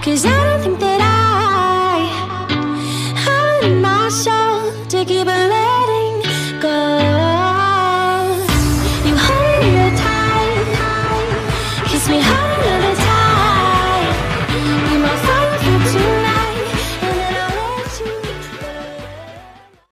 'Cause I don't think that I have in my soul to keep on letting go. You hold me real tight, kiss me hard another